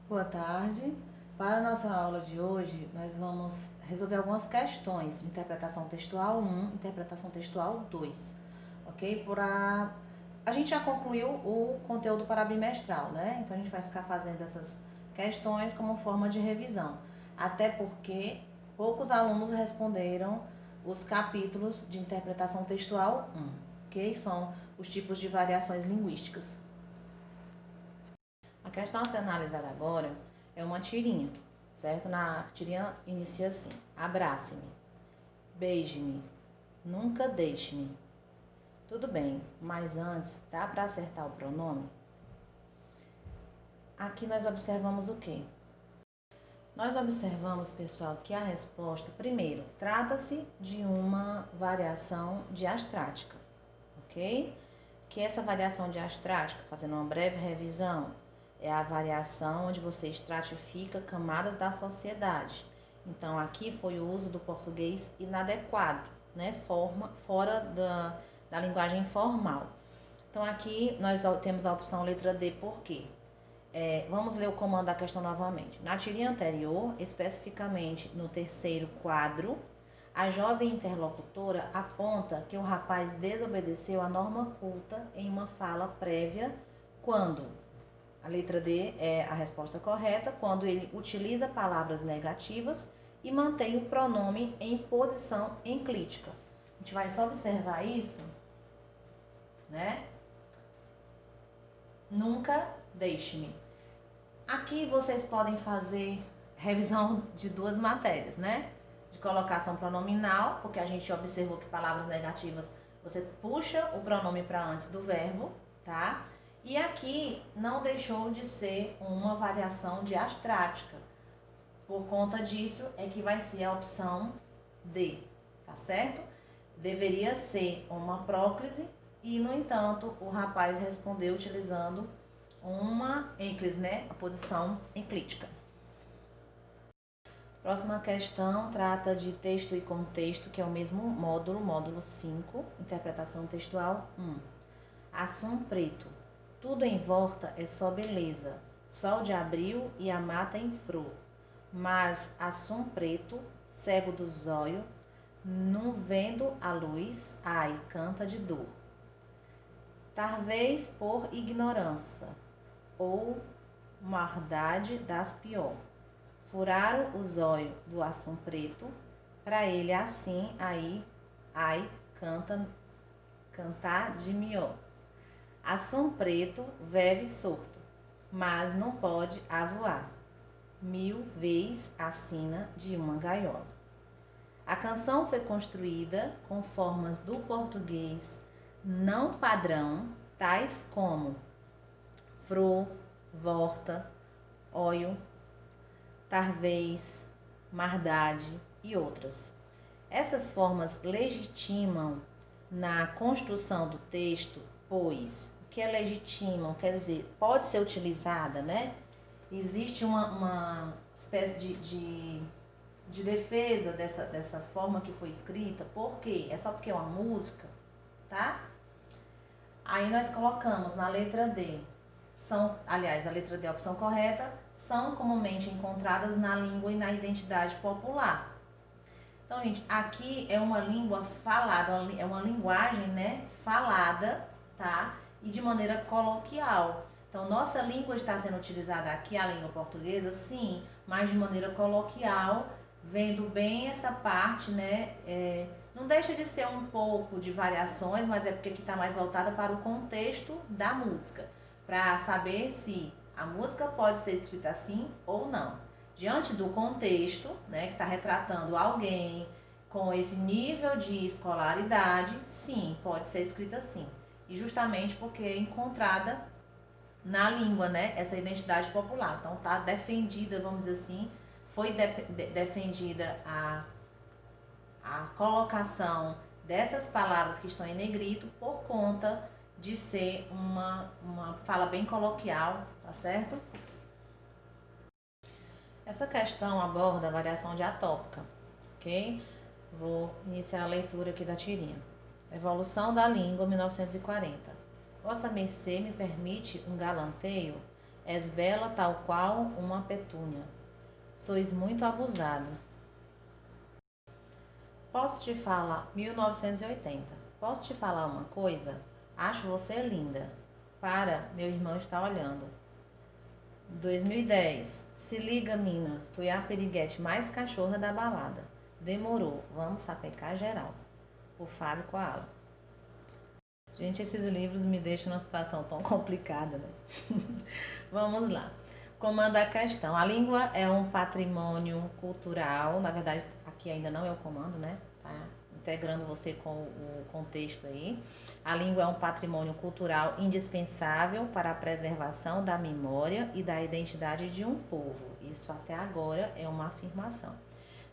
Boa tarde. Para a nossa aula de hoje, nós vamos resolver algumas questões de interpretação textual 1, interpretação textual 2, ok? A gente já concluiu o conteúdo para bimestral, né? Então a gente vai ficar fazendo essas questões como forma de revisão, até porque poucos alunos responderam os capítulos de interpretação textual 1, ok? São os tipos de variações linguísticas. A questão a ser analisada agora é uma tirinha, certo? Na tirinha inicia assim: abrace-me, beije-me, nunca deixe-me. Tudo bem, mas antes, dá para acertar o pronome? Aqui nós observamos o quê? Nós observamos, pessoal, que a resposta, primeiro, trata-se de uma variação diastrática, ok? Que essa variação diastrática, fazendo uma breve revisão, é a variação onde você estratifica camadas da sociedade. Então, aqui foi o uso do português inadequado, né? Fora da linguagem formal. Então, aqui nós temos a opção letra D, por quê? Vamos ler o comando da questão novamente. Na tirinha anterior, especificamente no terceiro quadro, a jovem interlocutora aponta que o rapaz desobedeceu a norma culta em uma fala prévia quando a letra D é a resposta correta, quando ele utiliza palavras negativas e mantém o pronome em posição enclítica. A gente vai só observar isso, né? Nunca deixe-me. Aqui vocês podem fazer revisão de duas matérias, né? De colocação pronominal, porque a gente observou que palavras negativas você puxa o pronome para antes do verbo, tá? E aqui não deixou de ser uma variação diastrática. Por conta disso é que vai ser a opção D, tá certo? Deveria ser uma próclise e, no entanto, o rapaz respondeu utilizando uma ênclise, né? A posição enclítica. Próxima questão trata de texto e contexto, que é o mesmo módulo, módulo 5, interpretação textual 1. Assum preto. Tudo em volta é só beleza, sol de abril e a mata em flor. Mas assum preto, cego do zóio, não vendo a luz, ai, canta de dor. Talvez por ignorância ou maldade das pior. Furaram o zóio do assum preto, pra ele assim aí, ai, cantar de mió. Assum preto vive sorto, mas não pode avoar, 1000 vezes a sina de uma gaiola. A canção foi construída com formas do português não padrão, tais como fro, volta, óio, talvez, mardade e outras. Essas formas legitimam na construção do texto, pois o que é legitimam quer dizer, pode ser utilizada, né? Existe uma espécie de defesa dessa forma que foi escrita, por quê? É só porque é uma música, tá? Aí nós colocamos na letra D, aliás, a letra D é a opção correta, são comumente encontradas na língua e na identidade popular. Então, gente, aqui é uma língua falada, é uma linguagem, né, falada, tá? E de maneira coloquial. Então, nossa língua está sendo utilizada aqui, a língua portuguesa, sim, mas de maneira coloquial, vendo bem essa parte, né? Não deixa de ser um pouco de variações, mas é porque aqui está mais voltada para o contexto da música, para saber se a música pode ser escrita assim ou não. Diante do contexto, né, que está retratando alguém com esse nível de escolaridade, sim, pode ser escrita assim. E justamente porque é encontrada na língua, né, essa identidade popular. Então tá defendida, vamos dizer assim, foi defendida a colocação dessas palavras que estão em negrito por conta de ser uma fala bem coloquial, tá certo? Essa questão aborda a variação diatópica, ok? Vou iniciar a leitura aqui da tirinha. Evolução da língua, 1940. Vossa mercê me permite um galanteio? És bela tal qual uma petúnia. Sois muito abusado. Posso te falar, 1980. Posso te falar uma coisa? Acho você linda. Para, meu irmão está olhando. 2010. Se liga, mina. Tu é a piriguete mais cachorra da balada. Demorou. Vamos sapecar geral. Por Fábio Koala. Gente, esses livros me deixam numa situação tão complicada, né? Vamos lá. Comando a questão. A língua é um patrimônio cultural. Na verdade, aqui ainda não é o comando, né? Tá integrando você com o contexto aí. A língua é um patrimônio cultural indispensável para a preservação da memória e da identidade de um povo. Isso até agora é uma afirmação.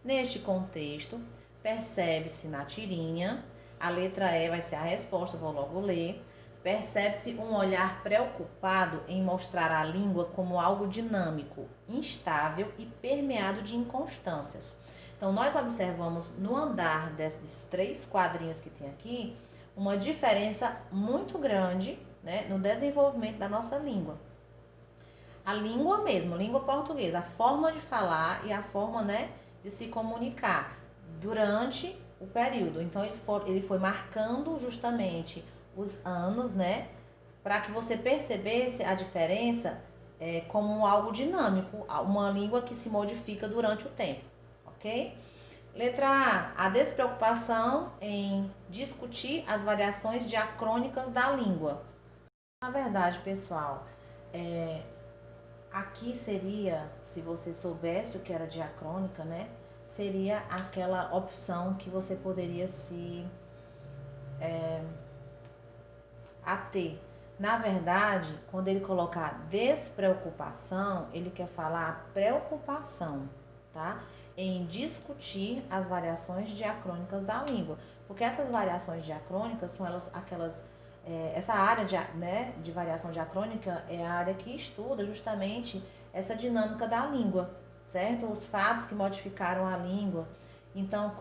Neste contexto, percebe-se na tirinha, a letra E vai ser a resposta, vou logo ler. Percebe-se um olhar preocupado em mostrar a língua como algo dinâmico, instável e permeado de inconstâncias. Então, nós observamos no andar desses 3 quadrinhos que tem aqui, uma diferença muito grande, né, no desenvolvimento da nossa língua. A língua mesmo, a língua portuguesa, a forma de falar e a forma, né, de se comunicar durante o período. Então, ele foi marcando justamente os anos, né, para que você percebesse a diferença como algo dinâmico, uma língua que se modifica durante o tempo, ok? Letra A despreocupação em discutir as variações diacrônicas da língua. Na verdade, pessoal, aqui seria, se você soubesse o que era diacrônica, né? Seria aquela opção que você poderia se ater. Na verdade, quando ele colocar despreocupação, ele quer falar preocupação, tá? Em discutir as variações diacrônicas da língua. Porque essas variações diacrônicas são essa área de variação diacrônica é a área que estuda justamente essa dinâmica da língua, certo? Os fatos que modificaram a língua. Então,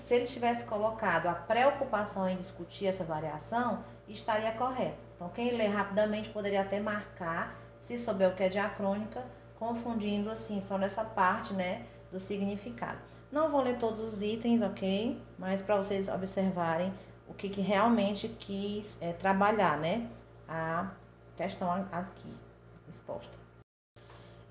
se ele tivesse colocado a preocupação em discutir essa variação, estaria correto. Então, quem lê rapidamente poderia até marcar, se souber o que é diacrônica, confundindo assim, só nessa parte, né, do significado. Não vou ler todos os itens, ok? Mas para vocês observarem o que realmente quis trabalhar, né, a questão aqui exposta.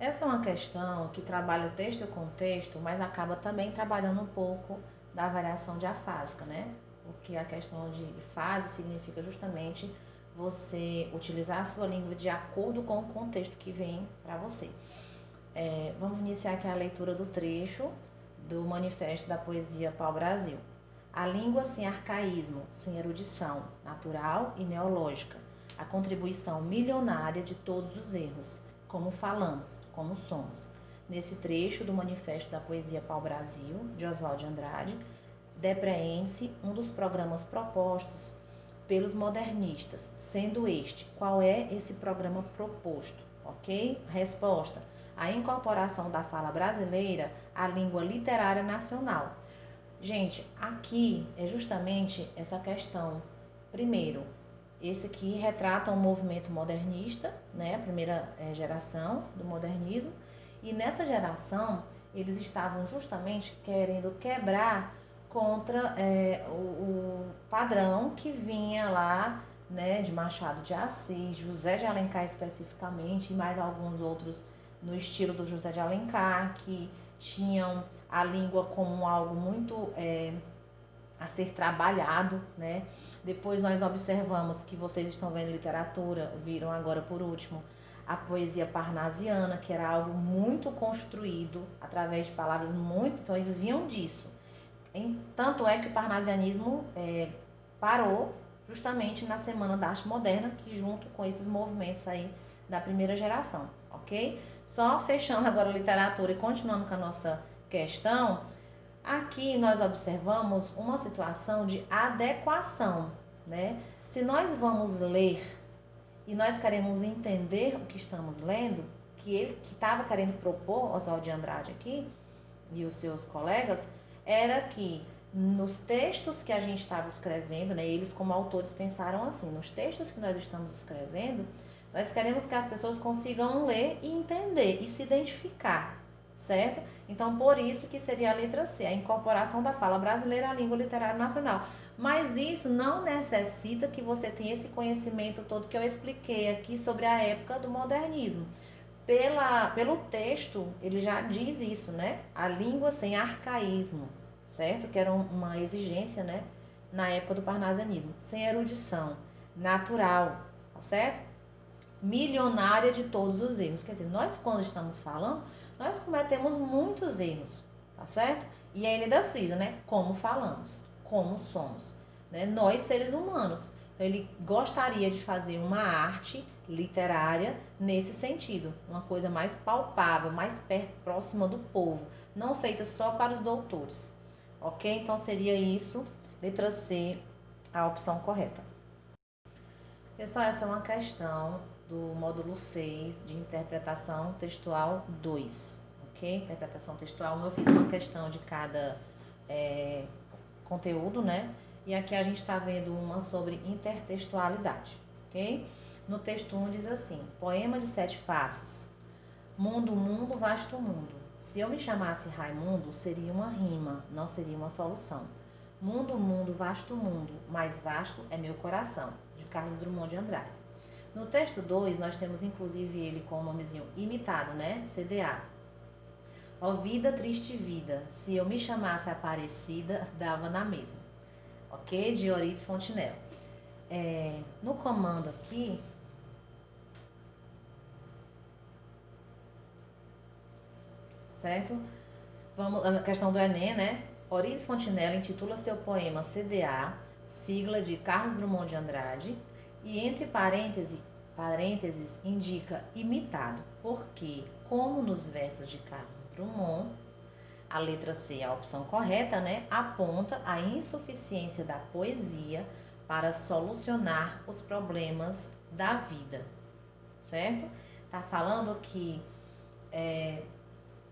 Essa é uma questão que trabalha o texto e o contexto, mas acaba também trabalhando um pouco da variação diafásica, né? Porque a questão de fase significa justamente você utilizar a sua língua de acordo com o contexto que vem para você. Vamos iniciar aqui a leitura do trecho do Manifesto da Poesia Pau-Brasil. A língua sem arcaísmo, sem erudição, natural e neológica. A contribuição milionária de todos os erros, como falamos, como somos. Nesse trecho do Manifesto da Poesia Pau-Brasil, de Oswald de Andrade, depreende-se um dos programas propostos pelos modernistas, sendo este, qual é esse programa proposto? Ok? Resposta: a incorporação da fala brasileira à língua literária nacional. Gente, aqui é justamente essa questão. Primeiro, esse aqui retrata um movimento modernista, né? A primeira geração do modernismo. E nessa geração, eles estavam justamente querendo quebrar contra o padrão que vinha lá, né, de Machado de Assis, José de Alencar especificamente, e mais alguns outros no estilo do José de Alencar, que tinham a língua como algo muito a ser trabalhado, né? Depois nós observamos que vocês estão vendo literatura, viram agora por último a poesia parnasiana, que era algo muito construído através de palavras muito, então eles vinham disso. Tanto é que o parnasianismo parou justamente na Semana da Arte Moderna, que junto com esses movimentos aí da primeira geração, ok? Só fechando agora a literatura e continuando com a nossa questão, aqui nós observamos uma situação de adequação, né? Se nós vamos ler e nós queremos entender o que estamos lendo, que ele que estava querendo propor, Oswald de Andrade aqui, e os seus colegas, era que nos textos que a gente estava escrevendo, né, eles como autores pensaram assim, nos textos que nós estamos escrevendo, Nós queremos que as pessoas consigam ler e entender e se identificar, certo? Então, por isso que seria a letra C, a incorporação da fala brasileira à língua literária nacional. Mas isso não necessita que você tenha esse conhecimento todo que eu expliquei aqui sobre a época do modernismo. Pelo texto, ele já diz isso, né? A língua sem arcaísmo, certo? Que era uma exigência, né? Na época do parnasianismo. Sem erudição, natural, tá certo? Milionária de todos os erros. Quer dizer, nós quando estamos falando, nós cometemos muitos erros, tá certo? E aí ele ainda frisa, né? Como falamos, como somos, né? Nós, seres humanos. Então ele gostaria de fazer uma arte literária nesse sentido, uma coisa mais palpável, mais perto, próxima do povo, não feita só para os doutores. Ok? Então seria isso, letra C, a opção correta. Pessoal, essa é uma questão do módulo 6 de interpretação textual 2, ok? Interpretação textual 1, eu fiz uma questão de cada conteúdo, né? E aqui a gente está vendo uma sobre intertextualidade, ok? No texto 1 diz assim: poema de 7 faces. Mundo, mundo, vasto mundo. Se eu me chamasse Raimundo, seria uma rima, não seria uma solução. Mundo, mundo, vasto mundo, mais vasto é meu coração, de Carlos Drummond de Andrade. No texto 2, nós temos inclusive ele com o nomezinho imitado, né? CDA. Ó vida, triste vida, se eu me chamasse Aparecida, dava na mesma. Ok? De Euridice Fontenelle. No comando aqui, certo? Vamos, a questão do Enem, né? Euridice Fontenelle intitula seu poema CDA, sigla de Carlos Drummond de Andrade, e entre parênteses indica imitado, porque, como nos versos de Carlos Drummond, a letra C, a opção correta, né, aponta a insuficiência da poesia para solucionar os problemas da vida, certo? Tá falando que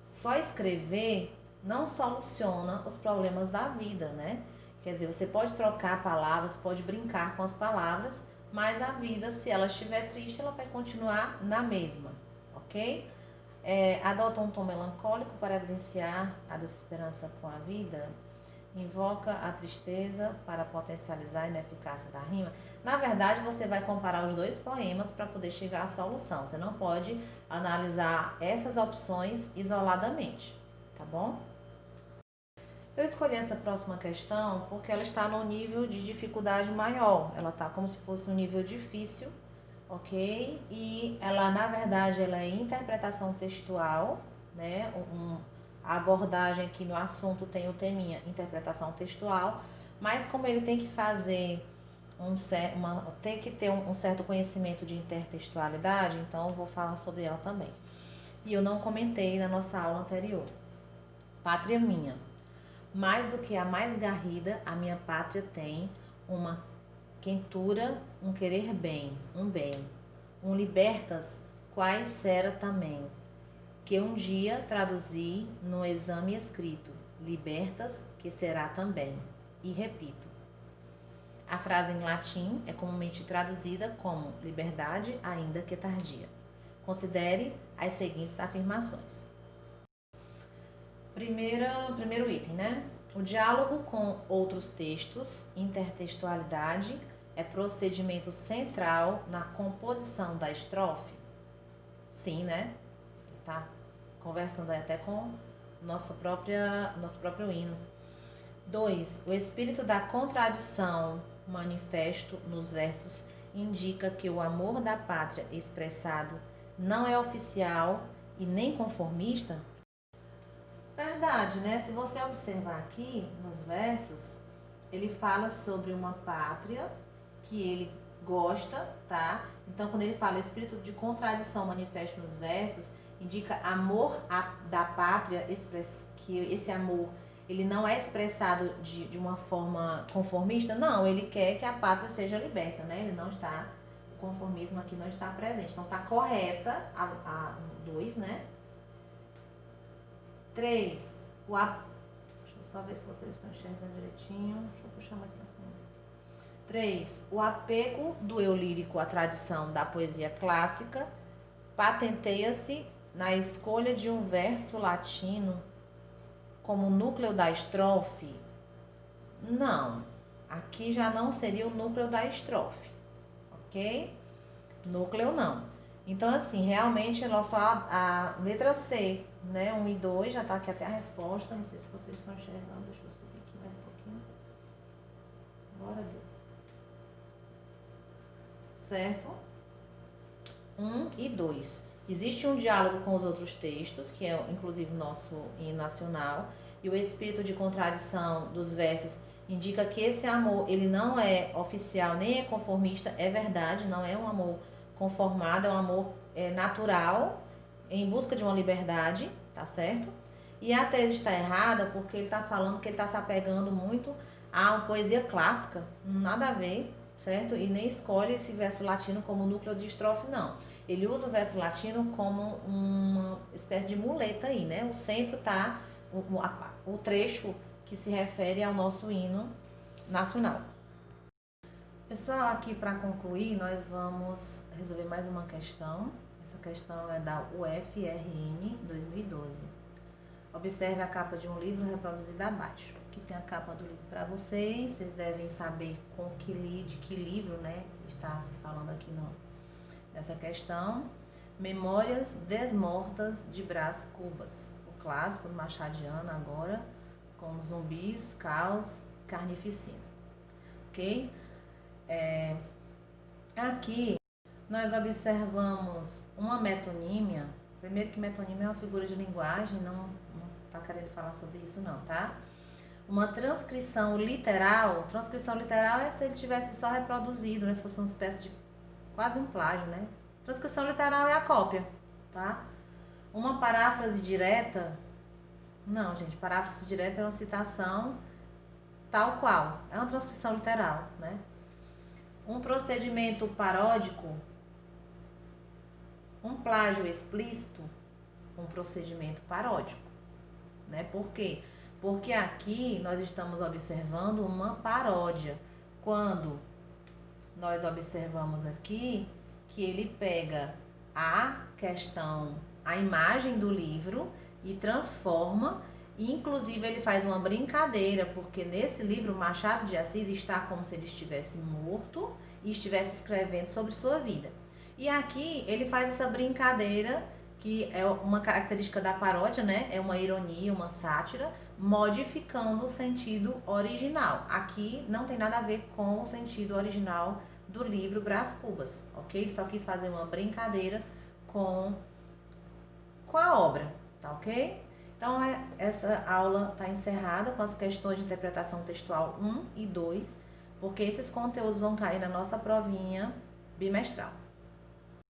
só escrever não soluciona os problemas da vida, né? Quer dizer, você pode trocar palavras, pode brincar com as palavras, mas a vida, se ela estiver triste, ela vai continuar na mesma, ok? Adota um tom melancólico para evidenciar a desesperança com a vida. Invoca a tristeza para potencializar a ineficácia da rima. Na verdade, você vai comparar os dois poemas para poder chegar à solução. Você não pode analisar essas opções isoladamente, tá bom? Eu escolhi essa próxima questão porque ela está no nível de dificuldade maior. Ela está como se fosse um nível difícil, ok? E ela, na verdade, ela é interpretação textual, né? A abordagem aqui no assunto tem o teminha interpretação textual, mas como ele tem que fazer tem que ter um certo conhecimento de intertextualidade, então eu vou falar sobre ela também. E eu não comentei na nossa aula anterior. Pátria minha. Mais do que a mais garrida, a minha pátria tem uma quentura, um querer bem, um libertas, quais será também, que um dia traduzi no exame escrito, libertas, que será também, e repito. A frase em latim é comumente traduzida como liberdade, ainda que tardia. Considere as seguintes afirmações. Primeiro item, né? O diálogo com outros textos, intertextualidade, é procedimento central na composição da estrofe? Sim, né? Tá conversando até com nosso próprio hino. 2. O espírito da contradição manifesto nos versos indica que o amor da pátria expressado não é oficial e nem conformista? Verdade, né? Se você observar aqui nos versos, ele fala sobre uma pátria que ele gosta, tá? Então, quando ele fala espírito de contradição manifesto nos versos, indica amor da pátria, que esse amor ele não é expressado de uma forma conformista, não, ele quer que a pátria seja liberta, né? Ele não está, o conformismo aqui não está presente. Então, tá correta a 2, né? 3, deixa eu só ver se vocês estão enxergando direitinho, deixa eu puxar mais pra cima. 3. O apego do eu lírico à tradição da poesia clássica patenteia-se na escolha de um verso latino como núcleo da estrofe? Não, aqui já não seria o núcleo da estrofe, ok? Núcleo não. Então, assim, realmente é só a letra C, né? 1 e 2, já tá aqui até a resposta. Não sei se vocês estão enxergando. Deixa eu subir aqui mais um pouquinho. Agora deu. Certo? 1 e 2. Existe um diálogo com os outros textos, que é inclusive o nosso hino nacional, e o espírito de contradição dos versos indica que esse amor, ele não é oficial nem é conformista, é verdade, não é um amor conformado, é um amor natural, em busca de uma liberdade, tá certo? E a tese está errada porque ele está falando que ele está se apegando muito a uma poesia clássica, nada a ver, certo? E nem escolhe esse verso latino como núcleo de estrofe, não. Ele usa o verso latino como uma espécie de muleta aí, né? O centro tá o trecho que se refere ao nosso hino nacional. Pessoal, aqui para concluir, nós vamos resolver mais uma questão. Essa questão é da UFRN 2012. Observe a capa de um livro reproduzida abaixo. Aqui tem a capa do livro para vocês. Vocês devem saber de que livro, né, está se falando aqui nessa questão. Memórias Desmortas de Brás Cubas. O clássico do Machadiano agora, com zumbis, caos, carnificina. Ok? Aqui nós observamos uma metonímia. Primeiro que metonímia é uma figura de linguagem, não tá querendo falar sobre isso não, tá? Uma transcrição literal é se ele tivesse só reproduzido, né? Fosse uma espécie de quase um plágio, né? Transcrição literal é a cópia, tá? Uma paráfrase direta, não, gente, paráfrase direta é uma citação tal qual, é uma transcrição literal, né? Um procedimento paródico, um plágio explícito, um procedimento paródico, né? Por quê? Porque aqui nós estamos observando uma paródia. Quando nós observamos aqui que ele pega a questão, a imagem do livro e transforma, e inclusive ele faz uma brincadeira, porque nesse livro Machado de Assis está como se ele estivesse morto e estivesse escrevendo sobre sua vida. E aqui ele faz essa brincadeira, que é uma característica da paródia, né? É uma ironia, uma sátira, modificando o sentido original. Aqui não tem nada a ver com o sentido original do livro Brás Cubas, ok? Ele só quis fazer uma brincadeira com a obra, tá ok? Então, essa aula está encerrada com as questões de interpretação textual 1 e 2, porque esses conteúdos vão cair na nossa provinha bimestral.